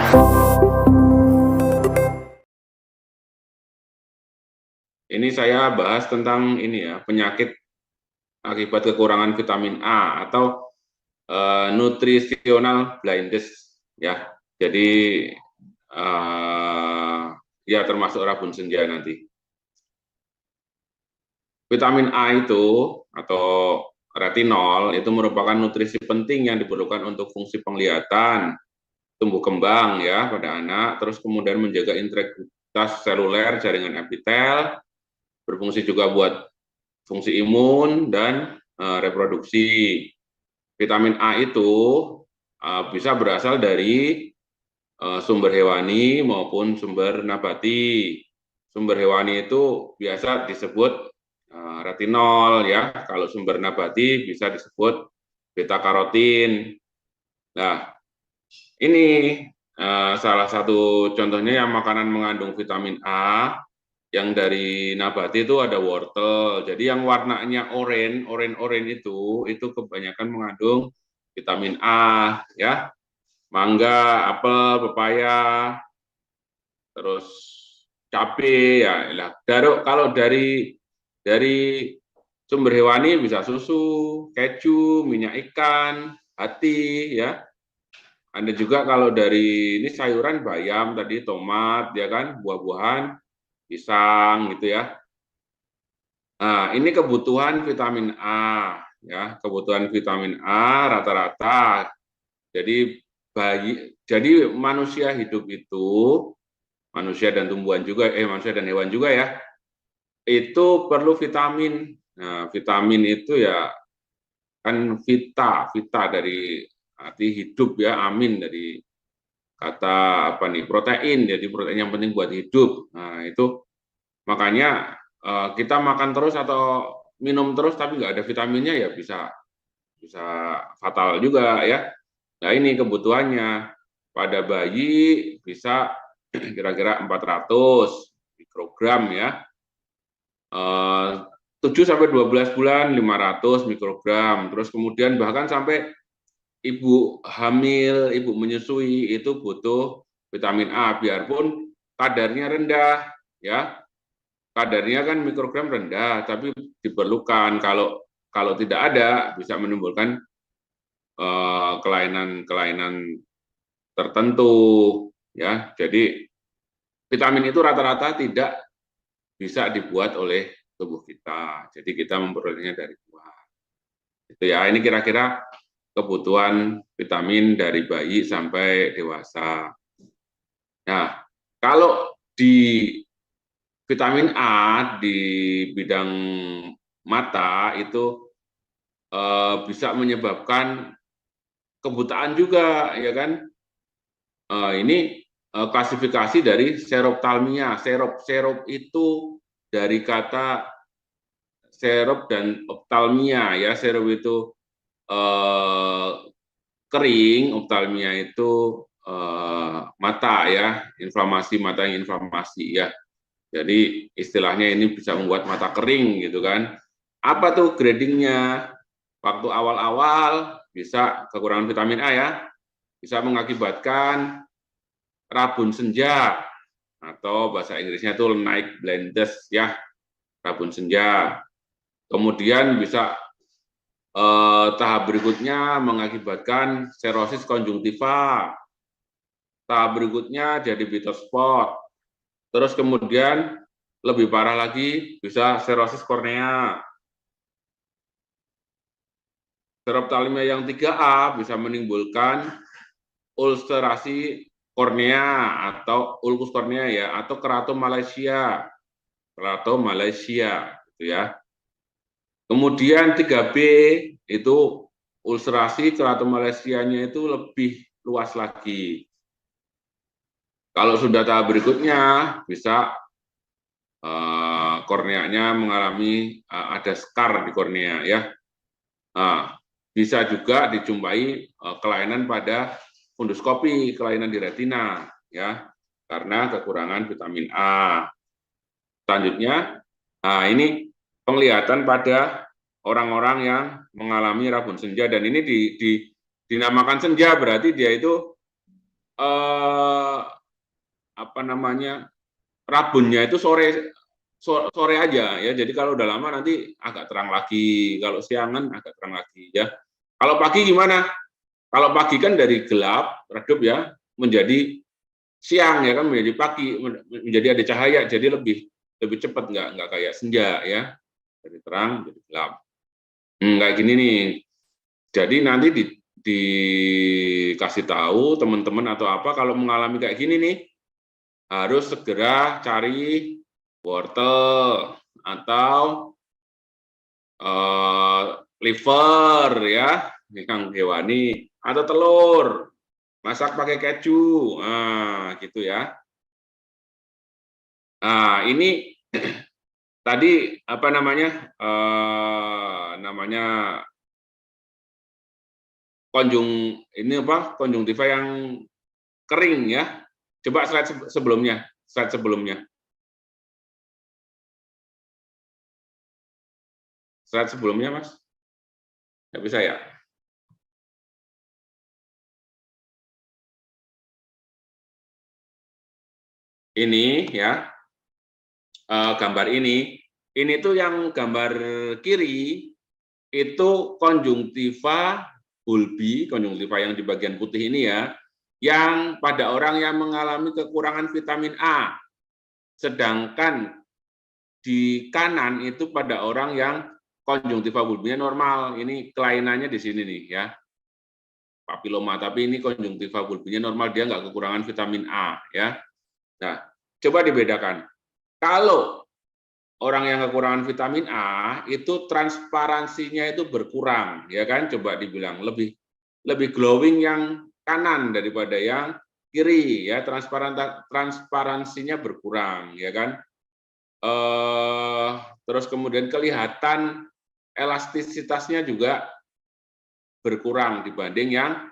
Ini saya bahas tentang ini ya, penyakit akibat kekurangan vitamin A atau nutritional blindness ya. Jadi uh, ya termasuk rabun senja nanti. Vitamin A itu atau retinol itu merupakan nutrisi penting yang diperlukan untuk fungsi penglihatan, tumbuh kembang ya pada anak, terus kemudian menjaga integritas seluler jaringan epitel, berfungsi juga buat fungsi imun dan reproduksi. Vitamin A itu bisa berasal dari sumber hewani maupun sumber nabati. Sumber hewani itu biasa disebut retinol ya. Kalau sumber nabati bisa disebut beta karotin. Nah, ini salah satu contohnya yang makanan mengandung vitamin A yang dari nabati itu ada wortel. Jadi yang warnanya oranye itu kebanyakan mengandung vitamin A ya. Mangga, apel, pepaya, terus cabai ya. Kalau dari sumber hewani bisa susu, keju, minyak ikan, hati ya. Ada juga kalau dari ini sayuran bayam tadi, tomat ya kan, buah-buahan, pisang gitu ya. Nah, ini kebutuhan vitamin A ya, kebutuhan vitamin A rata-rata. Jadi manusia hidup itu, manusia dan tumbuhan juga, manusia dan hewan juga ya, itu perlu vitamin. Nah, vitamin itu ya kan vita dari arti hidup ya, amin dari kata apa nih, protein, jadi protein yang penting buat hidup. Nah, itu makanya kita makan terus atau minum terus tapi nggak ada vitaminnya ya bisa bisa fatal juga ya. Nah, ini kebutuhannya. Pada bayi bisa kira-kira 400 mikrogram ya. 7 sampai 12 bulan 500 mikrogram. Terus kemudian bahkan sampai ibu hamil, ibu menyusui itu butuh vitamin A biarpun kadarnya rendah ya. Kadarnya kan mikrogram rendah tapi diperlukan. Kalau tidak ada bisa menimbulkan kelainan-kelainan tertentu ya. Jadi vitamin itu rata-rata tidak bisa dibuat oleh tubuh kita. Jadi kita memperolehnya dari buah. Itu ya. Ini kira-kira kebutuhan vitamin dari bayi sampai dewasa. Nah, kalau di vitamin A di bidang mata itu bisa menyebabkan kebutaan juga, ya kan? Ini klasifikasi dari seroptalmia. Serop itu dari kata serop dan optalmia ya. Serop itu kering, optalmia itu mata ya, inflamasi mata yang inflamasi ya. Jadi istilahnya ini bisa membuat mata kering gitu kan. Apa tuh gradingnya? Waktu awal-awal bisa kekurangan vitamin A ya, bisa mengakibatkan rabun senja atau bahasa Inggrisnya itu night blindness ya, rabun senja. Kemudian bisa tahap berikutnya mengakibatkan serosis konjungtiva. Tahap berikutnya jadi bitter spot. Terus kemudian lebih parah lagi bisa serosis kornea. Seroptalmia yang 3A bisa menimbulkan ulcerasi kornea atau ulkus kornea ya, atau keratomalacia. Keratomalacia gitu ya. Kemudian 3B itu ulcerasi keratomalasianya itu lebih luas lagi. Kalau sudah tahap berikutnya bisa korneanya mengalami ada scar di kornea ya. Bisa juga dijumpai kelainan pada funduskopi, kelainan di retina ya, karena kekurangan vitamin A. Selanjutnya, ini penglihatan pada orang-orang yang mengalami rabun senja, dan ini dinamakan senja berarti dia itu apa namanya, rabunnya itu sore aja ya. Jadi kalau udah lama nanti agak terang lagi. Kalau siangan agak terang lagi ya. Kalau pagi gimana? Kalau pagi kan dari gelap redup ya menjadi siang ya kan, menjadi pagi, menjadi ada cahaya, jadi lebih cepat, nggak kayak senja ya, dari terang jadi gelap. Kayak gini nih. Jadi nanti dikasih tahu teman-teman atau apa kalau mengalami kayak gini nih, harus segera cari wortel atau liver ya, yang hewani, atau telur, masak pakai keju, gitu ya. Nah, ini tadi apa namanya, namanya konjungtiva yang kering ya. Coba slide sebelumnya, slide sebelumnya Mas, nggak bisa ya? Ini ya, gambar ini tuh yang gambar kiri itu konjungtiva bulbi, konjungtiva yang di bagian putih ini ya, yang pada orang yang mengalami kekurangan vitamin A. Sedangkan di kanan itu pada orang yang konjungtiva bulbinya normal. Ini kelainannya di sini nih ya, papiloma. Tapi ini konjungtiva bulbinya normal, dia nggak kekurangan vitamin A ya. Nah, coba dibedakan. Kalau orang yang kekurangan vitamin A itu transparansinya itu berkurang, ya kan? Coba dibilang lebih glowing yang kanan daripada yang kiri, ya. Transparansinya berkurang, ya kan? Terus kemudian kelihatan elastisitasnya juga berkurang dibanding yang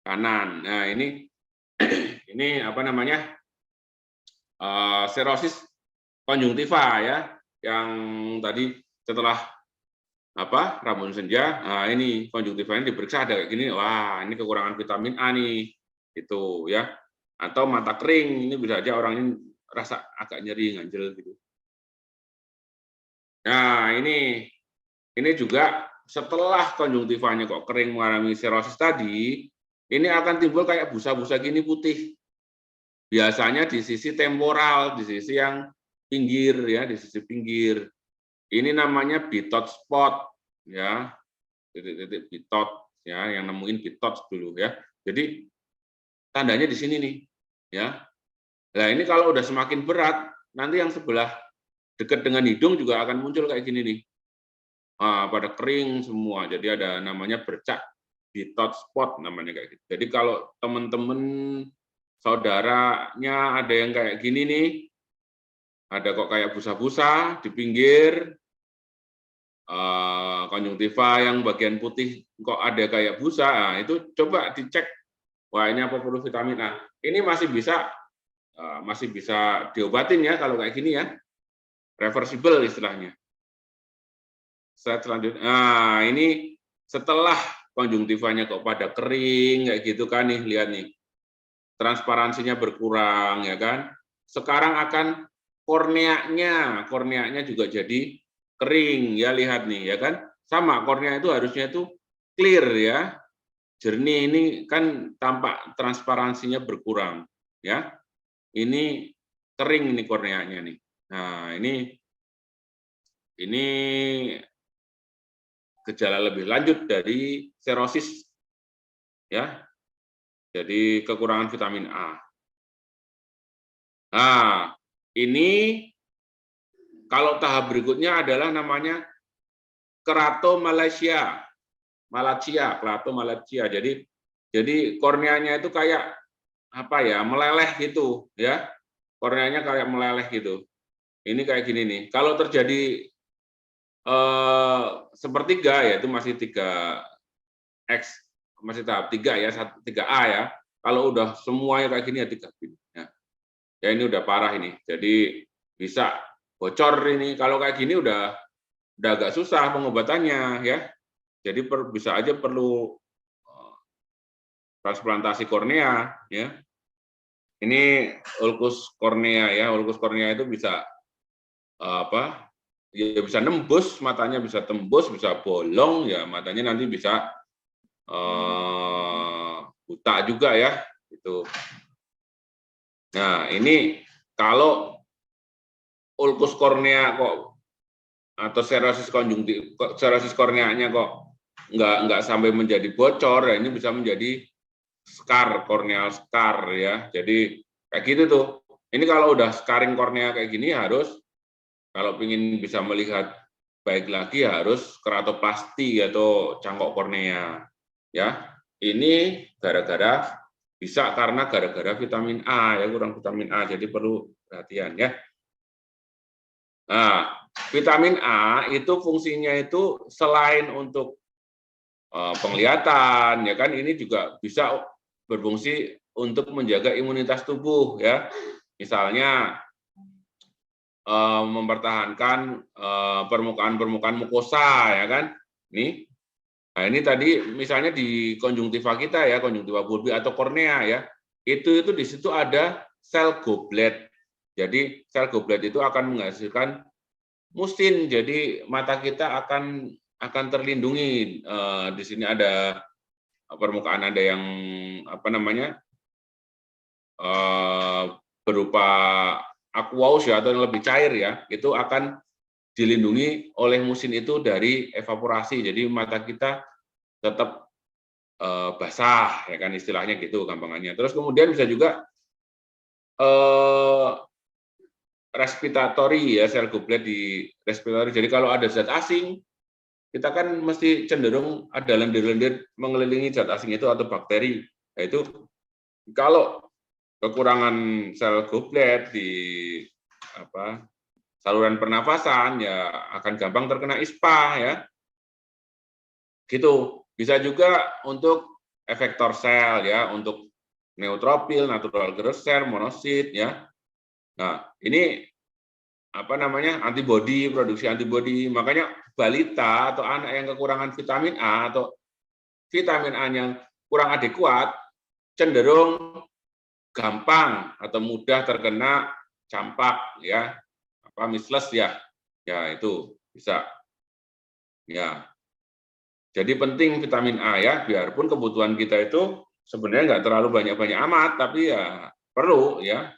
kanan. Nah, ini apa namanya? Serosis konjungtiva ya, yang tadi setelah rabun senja, nah ini konjungtivanya diperiksa ada kayak gini, wah ini kekurangan vitamin A nih, itu ya. Atau mata kering, ini bisa aja orang ini rasa agak nyeri, nganjel gitu. Nah ini juga setelah konjungtivanya kok kering mengalami serosis tadi, ini akan timbul kayak busa-busa gini putih. Biasanya di sisi temporal, di sisi yang pinggir ya, di sisi pinggir. Ini namanya bitot spot ya, titik-titik bitot ya, yang nemuin bitot dulu ya. Jadi tandanya di sini nih ya. Nah ini kalau udah semakin berat, nanti yang sebelah dekat dengan hidung juga akan muncul kayak gini nih. Pada kering semua. Jadi ada namanya bercak bitot spot namanya kayak gitu. Jadi kalau teman-teman saudaranya ada yang kayak gini nih, ada kok kayak busa-busa di pinggir, konjungtiva yang bagian putih kok ada kayak busa, nah, itu coba dicek, wah ini apa perlu vitamin A. Ini masih bisa diobatin ya kalau kayak gini ya, reversible istilahnya. Selanjutnya, nah ini setelah konjungtivanya kok pada kering kayak gitu kan nih, lihat nih, transparansinya berkurang ya kan. Sekarang akan korneanya juga jadi kering ya, lihat nih ya kan, sama kornea itu harusnya itu clear ya, jernih, ini kan tampak transparansinya berkurang ya, ini kering ini korneanya nih. Nah ini gejala lebih lanjut dari serosis ya, jadi kekurangan vitamin A. Nah ini kalau tahap berikutnya adalah namanya keratomalacia. Jadi korneanya itu kayak apa ya, meleleh gitu ya. Korneanya kayak meleleh gitu. Ini kayak gini nih. Kalau terjadi sepertiga ya itu masih 3X, masih tahap 3 ya, 3A ya. Kalau udah semuanya kayak gini ya 3 gini. Ya ini udah parah ini. Jadi bisa bocor ini. Kalau kayak gini udah agak susah pengobatannya ya. Jadi bisa aja perlu transplantasi kornea ya. Ini ulkus kornea ya, ulkus kornea itu bisa apa? Ya bisa nembus, matanya bisa tembus, bisa bolong ya, matanya nanti bisa buta juga ya, itu. Nah, ini kalau ulkus kornea kok atau serosis konjungtif, serosis korneanya kok nggak sampai menjadi bocor, ya ini bisa menjadi scar, corneal scar ya. Jadi kayak gitu tuh. Ini kalau udah scarring kornea kayak gini harus, kalau ingin bisa melihat baik lagi harus keratoplasti atau cangkok kornea ya. Ini bisa karena gara-gara vitamin A ya, kurang vitamin A, jadi perlu perhatian ya. Nah, vitamin A itu fungsinya itu selain untuk penglihatan ya kan, ini juga bisa berfungsi untuk menjaga imunitas tubuh ya. Misalnya mempertahankan permukaan-permukaan mukosa ya kan. Nah ini tadi misalnya di konjungtiva kita ya, konjungtiva bulbi atau kornea ya, itu di situ ada sel goblet. Jadi sel goblet itu akan menghasilkan musin, jadi mata kita akan terlindungi. Di sini ada permukaan, ada yang apa namanya berupa aqueous ya, atau yang lebih cair ya, itu akan dilindungi oleh musin itu dari evaporasi. Jadi mata kita tetap basah ya kan, istilahnya gitu gampangannya. Terus kemudian bisa juga respiratory ya, sel goblet di respiratory. Jadi kalau ada zat asing, kita kan mesti cenderung ada lendir-lendir mengelilingi zat asing itu atau bakteri. Nah, itu kalau kekurangan sel goblet di saluran pernafasan ya akan gampang terkena ISPA ya. Gitu. Bisa juga untuk efektor sel ya, untuk neutropil, natural growth cell, monosit ya. Nah, ini apa namanya? Antibodi, produksi antibodi. Makanya balita atau anak yang kekurangan vitamin A atau vitamin A yang kurang adekuat cenderung gampang atau mudah terkena campak ya, apa measles ya. Ya, itu bisa. Ya. Jadi penting vitamin A ya, biarpun kebutuhan kita itu sebenarnya nggak terlalu banyak-banyak amat, tapi ya perlu ya.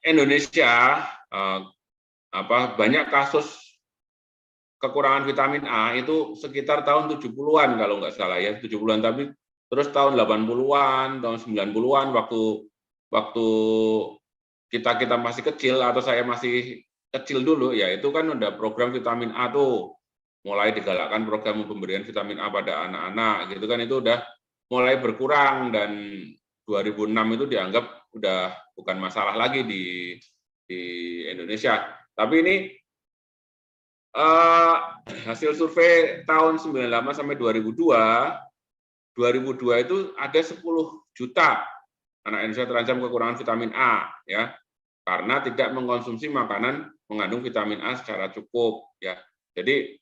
Indonesia banyak kasus kekurangan vitamin A itu sekitar tahun 70-an kalau nggak salah ya, 70-an, tapi terus tahun 80-an, tahun 90-an waktu kita masih kecil atau saya masih kecil dulu ya, itu kan udah program vitamin A tuh, mulai digalakkan program pemberian vitamin A pada anak-anak gitu kan, itu udah mulai berkurang, dan 2006 itu dianggap udah bukan masalah lagi di Indonesia. Tapi ini hasil survei tahun 98 sampai 2002 itu ada 10 juta anak Indonesia terancam kekurangan vitamin A ya, karena tidak mengkonsumsi makanan mengandung vitamin A secara cukup ya. Jadi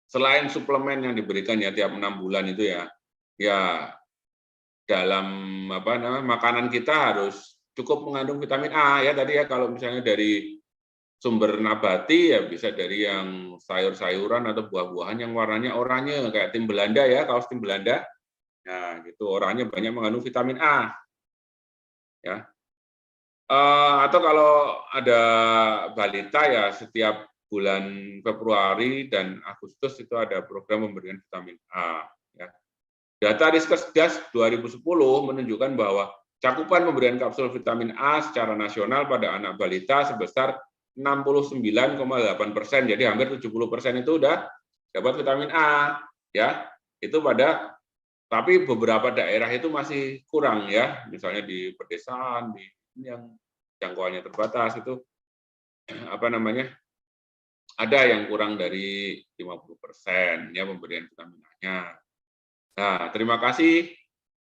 selain suplemen yang diberikan ya tiap 6 bulan itu ya dalam makanan kita harus cukup mengandung vitamin A ya tadi ya. Kalau misalnya dari sumber nabati ya bisa dari yang sayur-sayuran atau buah-buahan yang warnanya oranye kayak tim Belanda ya, kaos tim Belanda. Nah, gitu oranye banyak mengandung vitamin A. Ya. Atau kalau ada balita ya setiap bulan Februari dan Agustus itu ada program pemberian vitamin A ya. Data Riskesdas 2010 menunjukkan bahwa cakupan pemberian kapsul vitamin A secara nasional pada anak balita sebesar 69,8%, jadi hampir 70% itu udah dapat vitamin A ya. Itu tapi beberapa daerah itu masih kurang ya, misalnya di pedesaan, di yang jangkauannya terbatas itu ada yang kurang dari 50% ya pemberian vitamin A-nya. Nah, terima kasih